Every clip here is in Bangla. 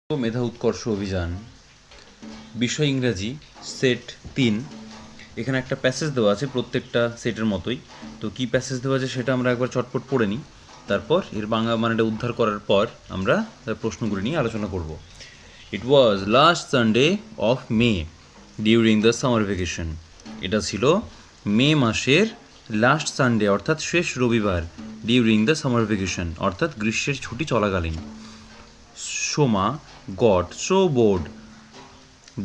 মেধা উৎকর্ষ অভিযান, বিষয় ইংরাজি, সেট 3। এখানে একটা প্যাসেজ দেওয়া আছে প্রত্যেকটা সেটের মতোই। তো কী প্যাসেজ দেওয়া আছে সেটা আমরা একবার চটপট পড়ে নিই, তারপর এর বাংলা মানেটা উদ্ধার করার পর আমরা তার প্রশ্নগুলি নিয়ে আলোচনা করব। It was last Sunday of May during the summer vacation. এটা ছিল মে মাসের লাস্ট সানডে অর্থাৎ শেষ রবিবার, ডিউরিং দ্য সামার ভ্যাকেশন অর্থাৎ গ্রীষ্মের ছুটি চলাকালীন। Soma got so bored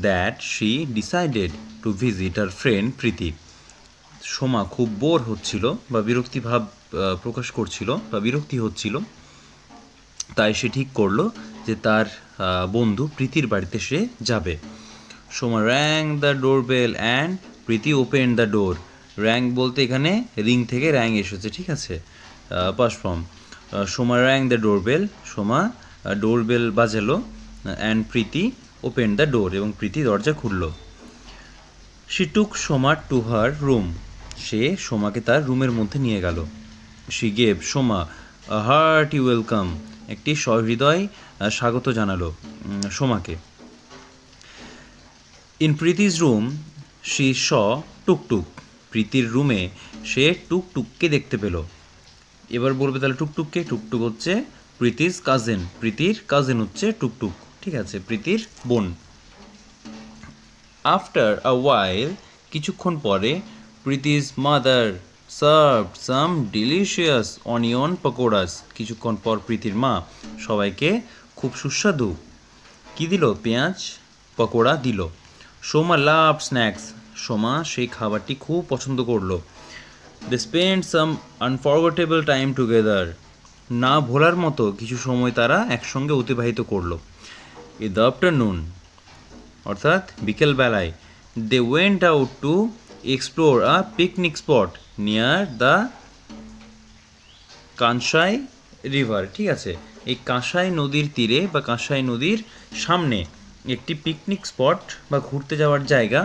that she decided to visit her friend প্রীতি। সোমা খুব বোর হচ্ছিল বা বিরক্তিভাব প্রকাশ করছিল বা বিরক্তি হচ্ছিল, তাই সে ঠিক করলো যে তার বন্ধু প্রীতির বাড়িতে সে যাবে। Soma rang the doorbell and Priti open the door. Rang বলতে এখানে রিং থেকে র্যাং এসেছে, ঠিক আছে, past form. Soma rang the doorbell, Soma doorbell বাজালো, and Priti open the door, এবং প্রীতি দরজা খুলল। She took Soma to her room, সে সোমাকে তার রুমের মধ্যে নিয়ে গেল। She gave Soma a hearty welcome, একটি সহৃদয় স্বাগত জানালো সোমাকে। In Priti's room she saw টুকটুক, প্রীতির রুমে সে টুকটুককে দেখতে পেল। এবার বলবে তাহলে টুকটুককে, টুকটুক হচ্ছে প্রীতিজ কাজিন, প্রীতির কাজিন হচ্ছে টুকটুক, ঠিক আছে, প্রীতির বোন। আফটার আ ওয়াইল, কিছুক্ষণ পরে, প্রীতিজ মাদার সার্ভ সাম ডিলিশিয়াস অনিয়ন পকোড়াস, কিছুক্ষণ পর প্রীতির মা সবাইকে খুব সুস্বাদু কী দিল, পেঁয়াজ পকোড়া দিল। সোমা লাভ স্ন্যাক্স, সোমা সেই খাবারটি খুব পছন্দ করলো। They spend some unforgettable time together, না ভোলার মতো কিছু সময় তারা একসঙ্গে অতিবাহিত করলো। ইন দ্য আফটারনুন, অর্থাৎ বিকেলবেলায়, they went out to explore a picnic spot near the Kansai river, ঠিক আছে, এই কাঁসাই নদীর তীরে বা কাঁসাই নদীর সামনে একটি পিকনিক স্পট বা ঘুরতে যাওয়ার জায়গা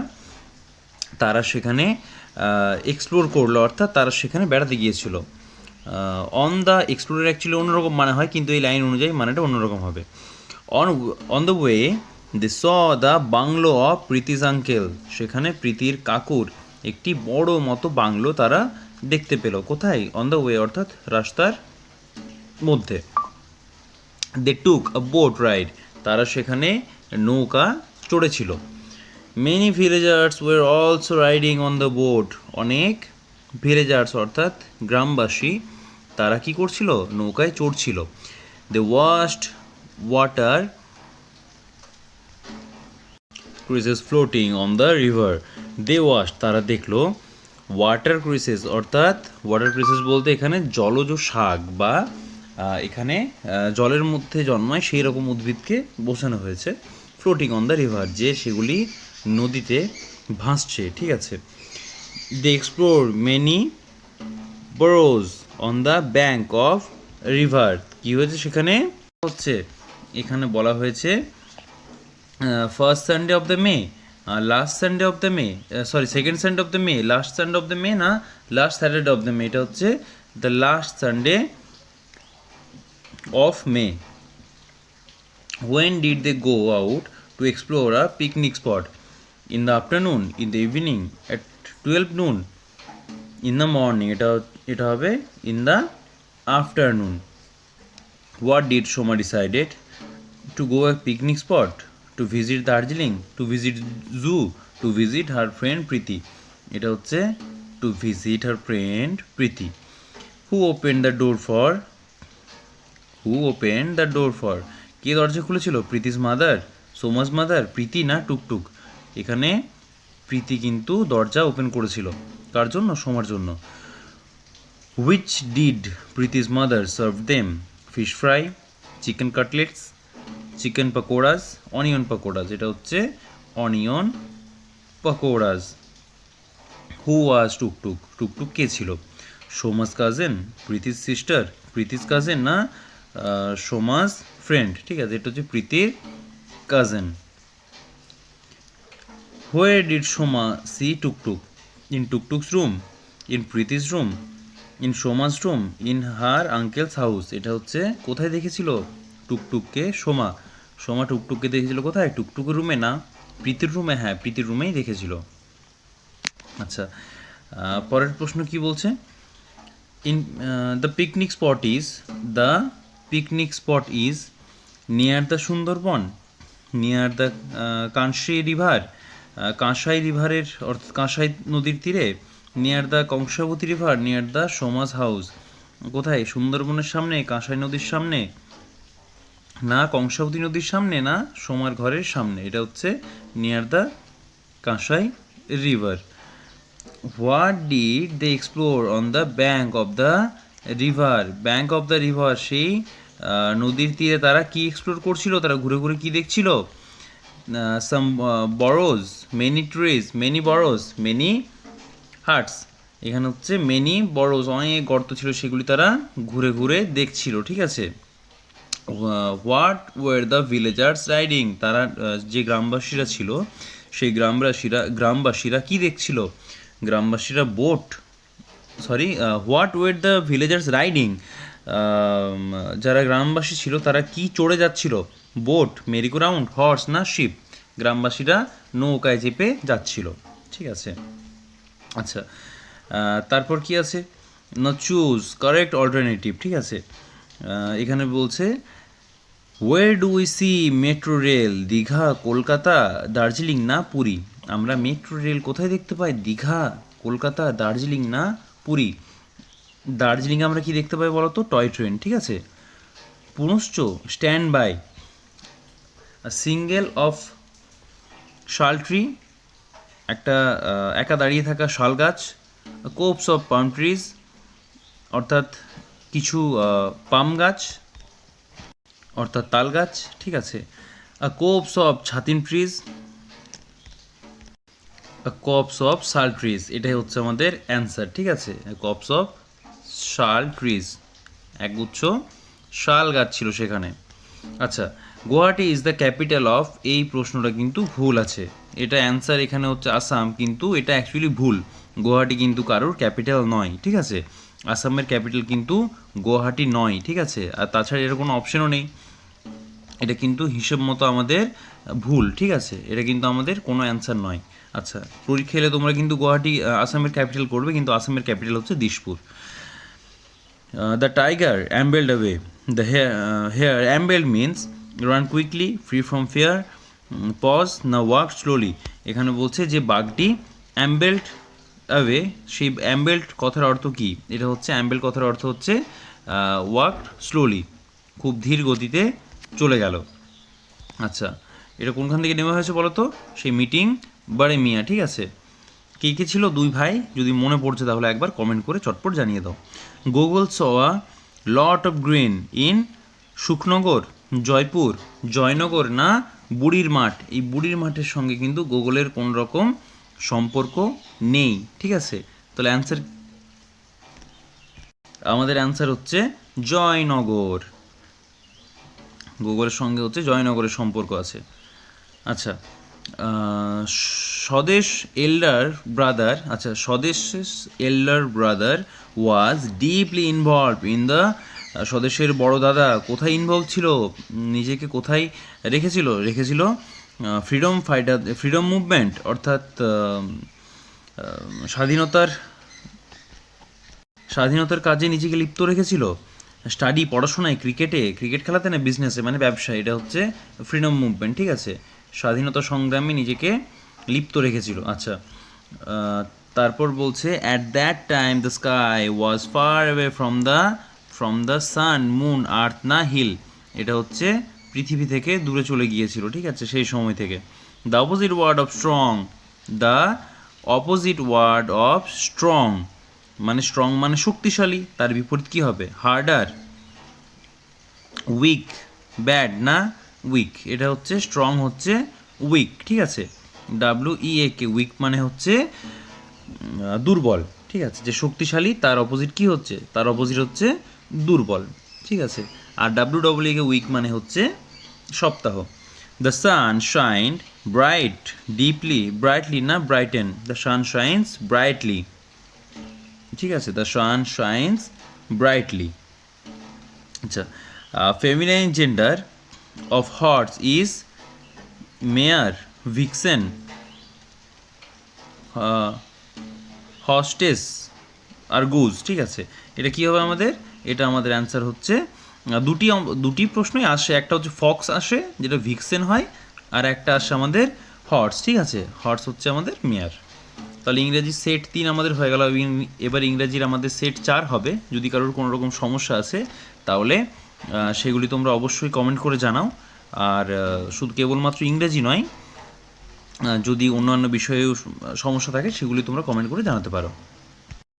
তারা সেখানে এক্সপ্লোর করলো, অর্থাৎ তারা সেখানে বেড়াতে গিয়েছিল। অন দ্য এক্সপ্লোরের অ্যাকচুয়ালি অন্যরকম মানে হয়, কিন্তু এই লাইন অনুযায়ী মানেটা অন্যরকম হবে। On the way they saw the bungalow of Priti's uncle, সেখানে প্রীতির কাকুর একটি বড় মতো বাংলো তারা দেখতে পেল। কোথায়? অন দ্য ওয়ে অর্থাৎ রাস্তার মধ্যে। দে টুক আ বোট রাইড, তারা সেখানে নৌকা চড়েছিল। Many villagers were also riding on the boat, অনেক ভিলেজার্স অর্থাৎ গ্রামবাসী তারা কি করছিল, নৌকায় চড়ছিল। They watched water cruises floating on the river, they watch তারা দেখলো, ওয়াটার ক্রুইসেস অর্থাৎ ওয়াটার ক্রুইসেস বলতে এখানে জলজ শাক বা এখানে জলের মধ্যে জন্মায় সেই রকম উদ্ভিদকে বোঝানো হয়েছে। ফ্লোটিং অন দ্য রিভার, যে সেগুলি নদীতে ভাসছে, ঠিক আছে। They explore many burrows on the bank of river, কী হয়েছে সেখানে হচ্ছে, এখানে বলা হয়েছে first Sunday of the May, last Sunday of the May, sorry second Sunday of the May, last Sunday of the May না, last Saturday of the May, এটা হচ্ছে the last Sunday of May. When did they go out to explore a picnic spot? In the afternoon, in the evening, at 12 noon, in the morning, এটা হবে in the afternoon. What did Shoma decided? To go a picnic spot, to visit Darjeeling, to visit zoo, to visit her friend Preeti. এটা হচ্ছে to visit her friend Preeti. Who opened the door for? Who opened the door for? কে দরজা খুলেছিল? প্রীতিজ মাদার, সোমাজ মাদার, প্রীতি না টুকটুক? এখানে প্রীতি কিন্তু দরজা ওপেন করেছিল, কার জন্য? সোমার জন্য। Which did Priti's mother serve them? Fish fry, chicken cutlets, chicken pakoras, onion pakoras, এটা হচ্ছে অনিয়ন পকোড়াস। হু ওয়াজ টুকটুক, টুকটুক কে ছিল? Soma's cousin, Priti's sister, Priti's cousin না সোমাজ ফ্রেন্ড, ঠিক আছে, এটা হচ্ছে প্রীতির কাজিন। Where did Soma see Tuktuk? In Tuktuk's room, in Priti's room, in Soma's room, in her uncle's house, এটা হচ্ছে কোথায় দেখেছিল টুকটুককে সোমা? সোমা টুকটুকে দেখেছিল কোথায়? টুকটুকের রুমে না, প্রীতির রুমে। হ্যাঁ, প্রীতির রুমেই দেখেছিল। আচ্ছা, পরের প্রশ্ন কি বলছে? In the picnic spot is the picnic spot is near the Sundarban, near the Kansai river, Kansai রিভারের অর্থাৎ কাঁসাই নদীর তীরে, near the Kangsabati river, near the Soma's house. কোথায়? সুন্দরবনের সামনে, কাঁসাই নদীর সামনে, না কংসাবতী নদীর সামনে, না সোমার ঘরের সামনে। এটা হচ্ছে near the Kansai river. What did they explore on the bank of the river, bank of the river, সেই নদীর তীরে তারা কি এক্সপ্লোর করছিল? তারা ঘুরে ঘুরে কি দেখছিল? Some burrows, many trees, many burrows, many hearts. এখানে হচ্ছে মেনি বরোজ, অনেক গর্ত ছিল, সেগুলি তারা ঘুরে ঘুরে দেখছিল। ঠিক আছে। What were the villagers riding, তারা যে গ্রামবাসীরা ছিল সেই গ্রামবাসীরা কি দেখছিল? গ্রামবাসীরা boat, sorry, what were the villagers riding, যারা গ্রামবাসী ছিল তারা কি চড়ে যাচ্ছিল? বোট, মেরিগোরাউন্ড, হর্স না শিপ? গ্রামবাসীরা নৌকায় চেপে যাচ্ছিল। ঠিক আছে। আচ্ছা, তারপর কি আছে? না চুজ কারেক্ট অল্টারনেটিভ। ঠিক আছে, এখানে বলছে where do we see metro rail, Digha, Kolkata, Darjeeling না পুরী? আমরা মেট্রো রেল কোথায় দেখতে পাই? দীঘা, কলকাতা, দার্জিলিং না পুরী? দার্জিলিংয়ে আমরা কি দেখতে পাই বলো তো? Toy train. ঠিক আছে। পুনশ্চ স্ট্যান্ড বাই সিঙ্গেল অফ শাল ট্রি, একটা একা দাঁড়িয়ে থাকা শাল গাছ, কোপস অফ পাম ট্রিজ, অর্থাৎ কিছু পাম গাছ অর্থাৎ তাল গাছ। ঠিক আছে। Copes of ছাতিন trees, corps of শাল ট্রিজ, এটাই হচ্ছে আমাদের অ্যান্সার। ঠিক আছে, কপস অফ শাল ট্রিজ, একগুচ্ছ শাল গাছ ছিল সেখানে। আচ্ছা, Guwahati is the capital of, এই প্রশ্নটা কিন্তু ভুল আছে। এটা অ্যান্সার এখানে হচ্ছে আসাম, কিন্তু এটা অ্যাকচুয়ালি ভুল। গুয়াহাটি কিন্তু কারোর ক্যাপিটাল নয়। ঠিক আছে, আসামের ক্যাপিটাল কিন্তু গুয়াহাটি নয়। ঠিক আছে, আর তাছাড়া এর কোনো অপশনও নেই। এটা কিন্তু হিসেব মতো আমাদের ভুল। ঠিক আছে, এটা কিন্তু আমাদের কোনো অ্যান্সার নয়। আচ্ছা, পরীক্ষা এলে তোমরা কিন্তু গুয়াহাটি আসামের ক্যাপিটাল করবে, কিন্তু আসামের ক্যাপিটাল হচ্ছে Dispur. The tiger ambled away, the hare ambled means run quickly, free from fear, pause না ওয়াক স্লোলি। এখানে বলছে যে বাঘটি অ্যাম্বেলড অ্যাওয়ে, সেই অ্যাম্বেলড কথার অর্থ কী? এটা হচ্ছে অ্যাম্বেলড কথার অর্থ হচ্ছে ওয়াক স্লোলি, খুব ধীর গতিতে চলে গেল। আচ্ছা, এটা কোনখান থেকে নেওয়া হয়েছে বলো তো? সেই মিটিং বারে মিয়া। ঠিক আছে, কে কে ছিল? দুই ভাই। যদি মনে পড়ছে তাহলে একবার কমেন্ট করে চটপট জানিয়ে দাও। Google saw a lot of green in Sukhnagar, Jaipur, Joynagar না বুড়ির মাঠ? এই বুড়ির মাঠের সঙ্গে কিন্তু গুগলের কোনো রকম সম্পর্ক নেই। ঠিক আছে, তাহলে অ্যান্সার, আমাদের অ্যান্সার হচ্ছে জয়নগর। গুগলের সঙ্গে হচ্ছে জয়নগরের সম্পর্ক আছে। আচ্ছা, স্বদেশ এল্ডার ব্রাদার, আচ্ছা Swadesh elder brother was deeply involved in the, স্বদেশের বড় দাদা কোথায় ইনভলভ ছিল? নিজেকে কোথায় রেখেছিল ফ্রিডম ফাইটার, ফ্রিডম মুভমেন্ট, অর্থাৎ স্বাধীনতার কাজে নিজেকে লিপ্ত রেখেছিল। স্টাডি, পড়াশোনায়, ক্রিকেট খেলাতে না বিজনেসে মানে ব্যবসা? এটা হচ্ছে ফ্রিডম মুভমেন্ট। ঠিক আছে, স্বাধীনতা সংগ্রামে নিজেকে লিপ্ত রেখেছিল। আচ্ছা, তারপর বলছে at that time the sky was far away from the sun, moon, earth না হিল? এটা হচ্ছে পৃথিবী থেকে দূরে চলে গিয়েছিল। ঠিক আছে, সেই সময় থেকে। The opposite word of strong, the opposite word of strong মানে স্ট্রং মানে শক্তিশালী, তার বিপরীত কী হবে? হার্ডার, উইক, ব্যাড না উইক? এটা হচ্ছে স্ট্রং হচ্ছে উইক। ঠিক আছে, WEAK, উইক মানে হচ্ছে দুর্বল। ঠিক আছে, যে শক্তিশালী তার অপোজিট কি হচ্ছে? তার অপোজিট হচ্ছে দুর্বল। ঠিক আছে, আর WEAK উইক মানে হচ্ছে সপ্তাহ। The sun shined bright deeply, brightly না brighten? The sun shines brightly. ঠিক আছে, দ্য সান শাইন্স ব্রাইটলি। আচ্ছা, feminine gender of horse is mare, vixen, hostess আর গুজ। ঠিক আছে, এটা কী হবে আমাদের? এটা আমাদের অ্যান্সার হচ্ছে দুটি প্রশ্নই আসে, একটা হচ্ছে ফক্স আসে যেটা ভিক্সেন হয়, আর একটা আসে আমাদের হর্স। ঠিক আছে, হর্স হচ্ছে আমাদের মেয়ার। তাহলে ইংরেজি সেট 3 আমাদের হয়ে গেল। এবার ইংরেজির আমাদের সেট 4 হবে। যদি কারোর কোনো রকম সমস্যা আছে তাহলে সেগুলি তোমরা অবশ্যই কমেন্ট করে জানাও। আর শুধু কেবলমাত্র ইংরেজি নয়, যদি অন্যান্য বিষয়েও সমস্যা থাকে সেগুলি তোমরা কমেন্ট করে জানাতে পারো।